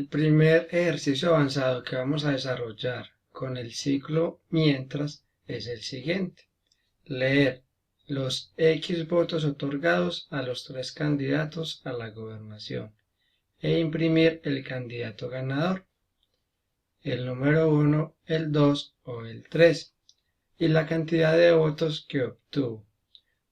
primer ejercicio avanzado que vamos a desarrollar con el ciclo mientras es el siguiente. Leer los X votos otorgados a los 3 candidatos a la gobernación e imprimir el candidato ganador, el número 1, el 2 o el 3, y la cantidad de votos que obtuvo.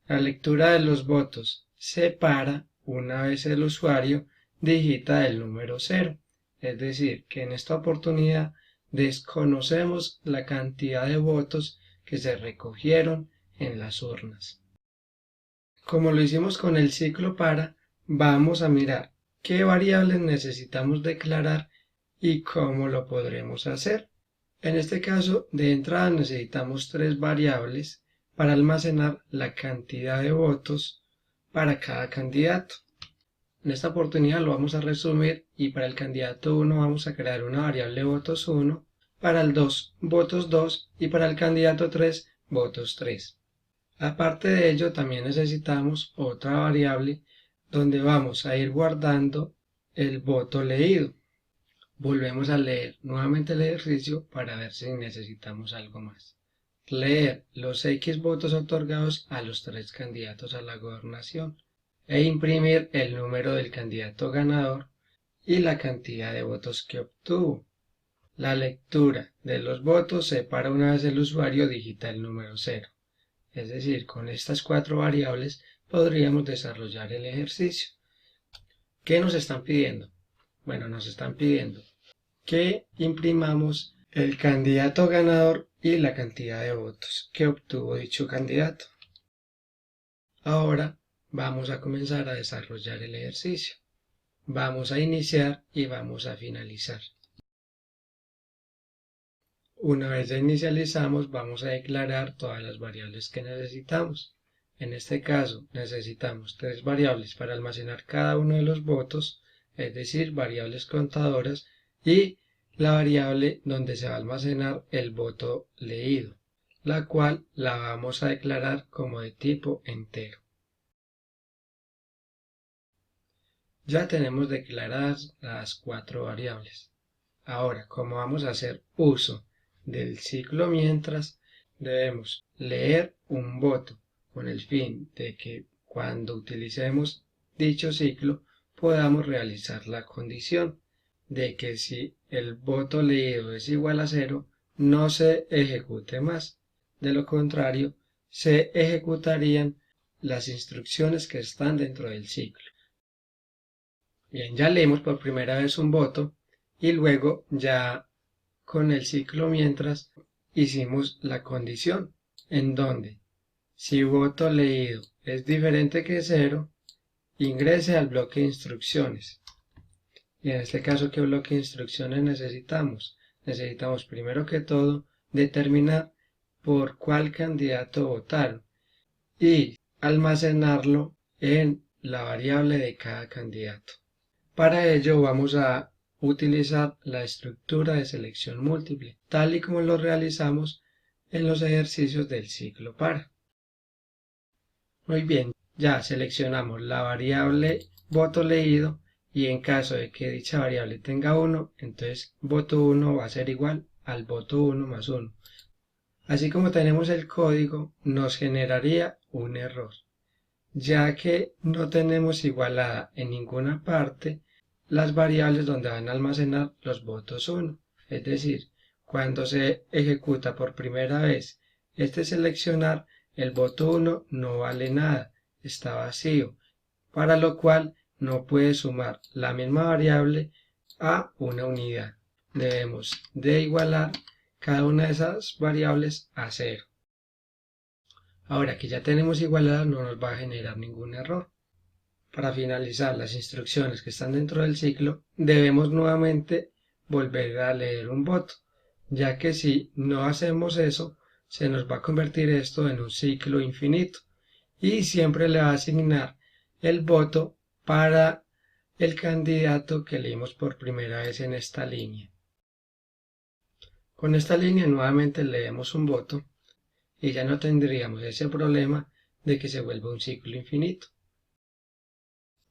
La lectura de los votos se para una vez el usuario digita el número 0, es decir, que en esta oportunidad desconocemos la cantidad de votos que se recogieron en las urnas. Como lo hicimos con el ciclo para, vamos a mirar qué variables necesitamos declarar y cómo lo podremos hacer. En este caso, de entrada necesitamos 3 variables para almacenar la cantidad de votos para cada candidato. En esta oportunidad lo vamos a resumir y para el candidato 1 vamos a crear una variable votos 1, para el 2 votos 2 y para el candidato 3 votos 3. Aparte de ello también necesitamos otra variable donde vamos a ir guardando el voto leído. Volvemos a leer nuevamente el ejercicio para ver si necesitamos algo más. Leer los X votos otorgados a los 3 candidatos a la gobernación e imprimir el número del candidato ganador y la cantidad de votos que obtuvo. La lectura de los votos se para una vez el usuario digita el número 0. Es decir, con estas 4 variables podríamos desarrollar el ejercicio. ¿Qué nos están pidiendo? Bueno, nos están pidiendo que imprimamos el candidato ganador y la cantidad de votos que obtuvo dicho candidato. Ahora vamos a comenzar a desarrollar el ejercicio. Vamos a iniciar y vamos a finalizar. Una vez ya inicializamos, vamos a declarar todas las variables que necesitamos. En este caso, necesitamos 3 variables para almacenar cada uno de los votos, es decir, variables contadoras, y la variable donde se va a almacenar el voto leído, la cual la vamos a declarar como de tipo entero. Ya tenemos declaradas las 4 variables. Ahora, como vamos a hacer uso del ciclo mientras, debemos leer un voto con el fin de que cuando utilicemos dicho ciclo podamos realizar la condición de que si el voto leído es igual a 0, no se ejecute más. De lo contrario, se ejecutarían las instrucciones que están dentro del ciclo. Bien, ya leímos por primera vez un voto y luego ya con el ciclo mientras hicimos la condición en donde si voto leído es diferente que 0, ingrese al bloque de instrucciones. Y en este caso, ¿qué bloque de instrucciones necesitamos? Necesitamos primero que todo determinar por cuál candidato votaron y almacenarlo en la variable de cada candidato. Para ello vamos a utilizar la estructura de selección múltiple, tal y como lo realizamos en los ejercicios del ciclo para. Muy bien, ya seleccionamos la variable voto leído y en caso de que dicha variable tenga 1, entonces voto 1 va a ser igual al voto 1 más 1. Así como tenemos el código, nos generaría un error, ya que no tenemos igualada en ninguna parte las variables donde van a almacenar los votos 1. Es decir, cuando se ejecuta por primera vez este seleccionar, el voto 1 no vale nada, está vacío, para lo cual no puede sumar la misma variable a una unidad. Debemos de igualar cada una de esas variables a 0. Ahora que ya tenemos igualada, no nos va a generar ningún error. Para finalizar las instrucciones que están dentro del ciclo, debemos nuevamente volver a leer un voto, ya que si no hacemos eso, se nos va a convertir esto en un ciclo infinito y siempre le va a asignar el voto para el candidato que leímos por primera vez en esta línea. Con esta línea nuevamente leemos un voto y ya no tendríamos ese problema de que se vuelva un ciclo infinito.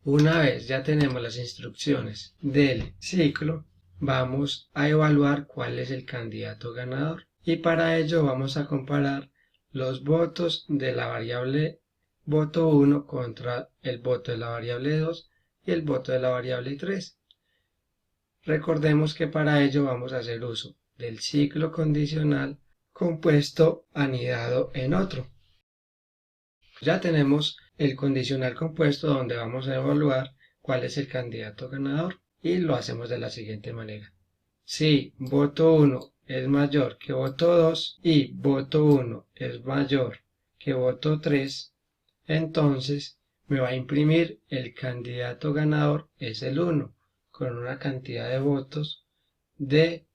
Una vez ya tenemos las instrucciones del ciclo, vamos a evaluar cuál es el candidato ganador. Y para ello vamos a comparar los votos de la variable voto 1 contra el voto de la variable 2 y el voto de la variable 3. Recordemos que para ello vamos a hacer uso del ciclo condicional compuesto anidado en otro. Ya tenemos el condicional compuesto donde vamos a evaluar cuál es el candidato ganador y lo hacemos de la siguiente manera. Si voto 1 es mayor que voto 2 y voto 1 es mayor que voto 3, entonces me va a imprimir el candidato ganador es el 1 con una cantidad de votos de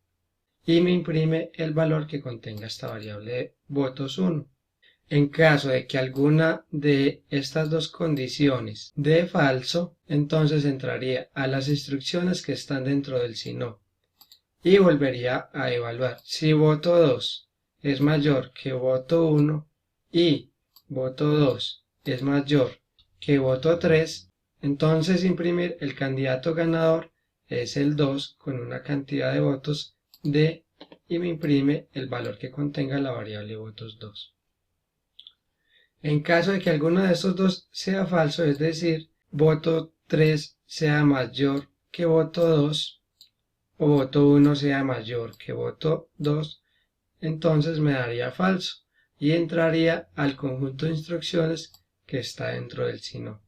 y me imprime el valor que contenga esta variable de votos 1. En caso de que alguna de estas dos condiciones dé falso, entonces entraría a las instrucciones que están dentro del si no y volvería a evaluar. Si voto 2 es mayor que voto 1 y voto 2 es mayor que voto 3, entonces imprimir el candidato ganador es el 2 con una cantidad de votos de y me imprime el valor que contenga la variable votos 2. En caso de que alguno de estos dos sea falso, es decir, voto 3 sea mayor que voto 2, o voto 1 sea mayor que voto 2, entonces me daría falso y entraría al conjunto de instrucciones que está dentro del si no.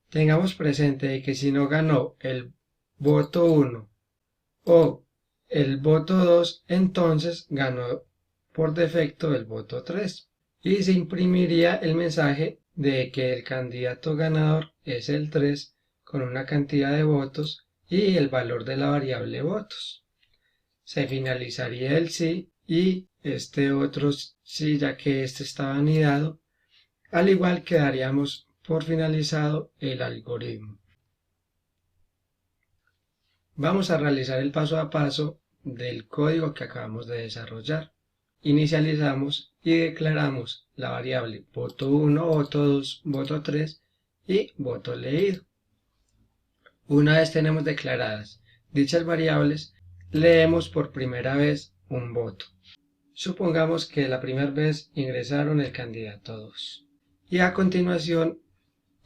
Tengamos presente que si no ganó el voto 1 o el voto 2, entonces ganó por defecto el voto 3 y se imprimiría el mensaje de que el candidato ganador es el 3 con una cantidad de votos y el valor de la variable votos. Se finalizaría el sí y este otro sí, ya que este estaba anidado, al igual que daríamos por finalizado el algoritmo. Vamos a realizar el paso a paso del código que acabamos de desarrollar. Inicializamos y declaramos la variable voto 1, voto 2, voto 3 y voto leído. Una vez tenemos declaradas dichas variables, leemos por primera vez un voto. Supongamos que la primera vez ingresaron el candidato 2 y a continuación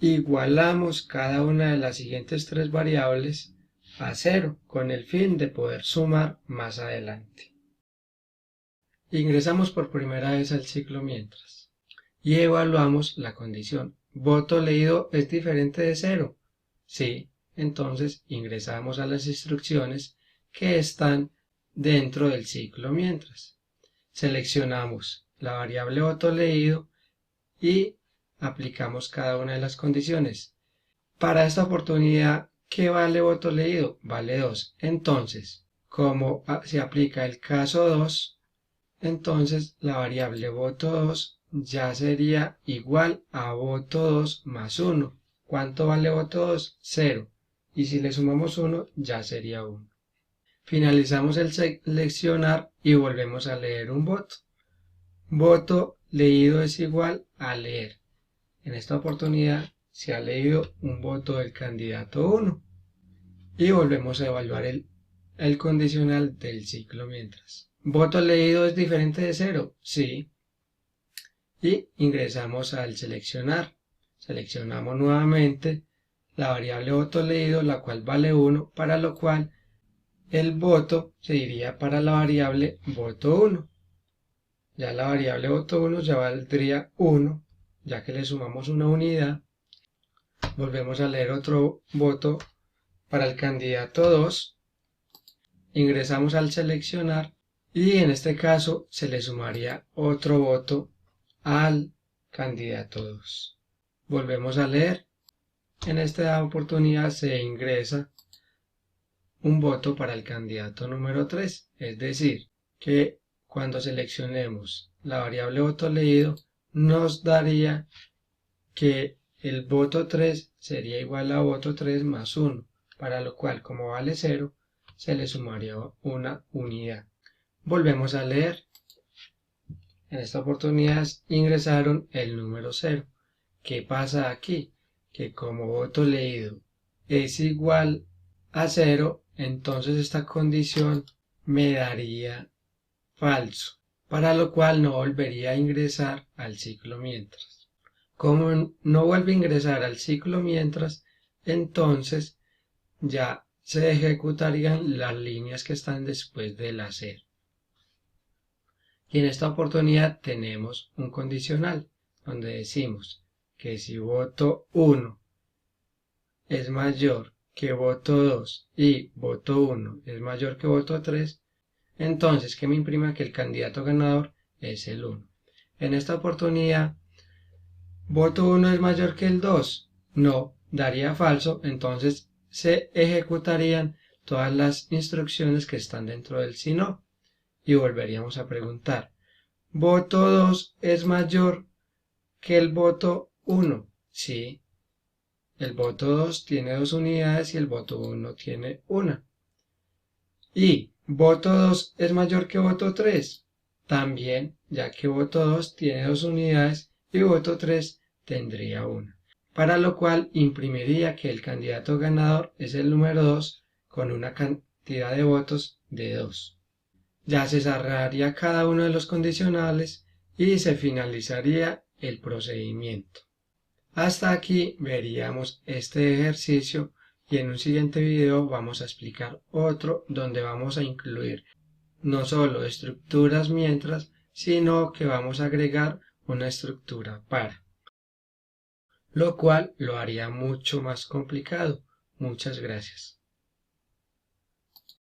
igualamos cada una de las siguientes tres variables a 0 con el fin de poder sumar más adelante. Ingresamos por primera vez al ciclo mientras y evaluamos la condición. ¿Voto leído es diferente de 0? Sí, entonces ingresamos a las instrucciones que están dentro del ciclo mientras. Seleccionamos la variable voto leído y aplicamos cada una de las condiciones. Para esta oportunidad, ¿qué vale voto leído? Vale 2. Entonces, como se aplica el caso 2, entonces la variable voto 2 ya sería igual a voto 2 más 1. ¿Cuánto vale voto 2? 0. Y si le sumamos 1, ya sería 1. Finalizamos el seleccionar y volvemos a leer un voto. Voto leído es igual a leer. En esta oportunidad se ha leído un voto del candidato 1. Y volvemos a evaluar el condicional del ciclo mientras. ¿Voto leído es diferente de 0? Sí. Y ingresamos al seleccionar. Seleccionamos nuevamente la variable voto leído, la cual vale 1, para lo cual el voto se iría para la variable voto 1. Ya la variable voto 1 ya valdría 1, ya que le sumamos una unidad. Volvemos a leer otro voto para el candidato 2. Ingresamos al seleccionar y en este caso se le sumaría otro voto al candidato 2. Volvemos a leer. En esta oportunidad se ingresa un voto para el candidato número 3, es decir, que cuando seleccionemos la variable voto leído nos daría que el voto 3 sería igual a voto 3 más 1, para lo cual como vale 0 se le sumaría una unidad. Volvemos a leer. En esta oportunidad ingresaron el número 0. ¿Qué pasa aquí? Que como voto leído es igual a 0, entonces esta condición me daría falso, para lo cual no volvería a ingresar al ciclo mientras. Como no vuelve a ingresar al ciclo mientras, entonces ya se ejecutarían las líneas que están después del hacer. Y en esta oportunidad tenemos un condicional donde decimos que si voto 1 es mayor que voto 2 y voto 1 es mayor que voto 3, entonces que me imprima que el candidato ganador es el 1. En esta oportunidad, voto 1 es mayor que el 2. No, daría falso, entonces se ejecutarían todas las instrucciones que están dentro del si no. Y volveríamos a preguntar, ¿voto 2 es mayor que el voto 1? Sí, el voto 2 tiene 2 unidades y el voto 1 tiene 1. Y voto 2 es mayor que voto 3. También, ya que voto 2 tiene 2 unidades y voto 3 tendría 1. Para lo cual imprimiría que el candidato ganador es el número 2 con una cantidad de votos de 2. Ya se cerraría cada uno de los condicionales y se finalizaría el procedimiento. Hasta aquí veríamos este ejercicio y en un siguiente video vamos a explicar otro donde vamos a incluir no solo estructuras mientras, sino que vamos a agregar una estructura para, lo cual lo haría mucho más complicado. Muchas gracias.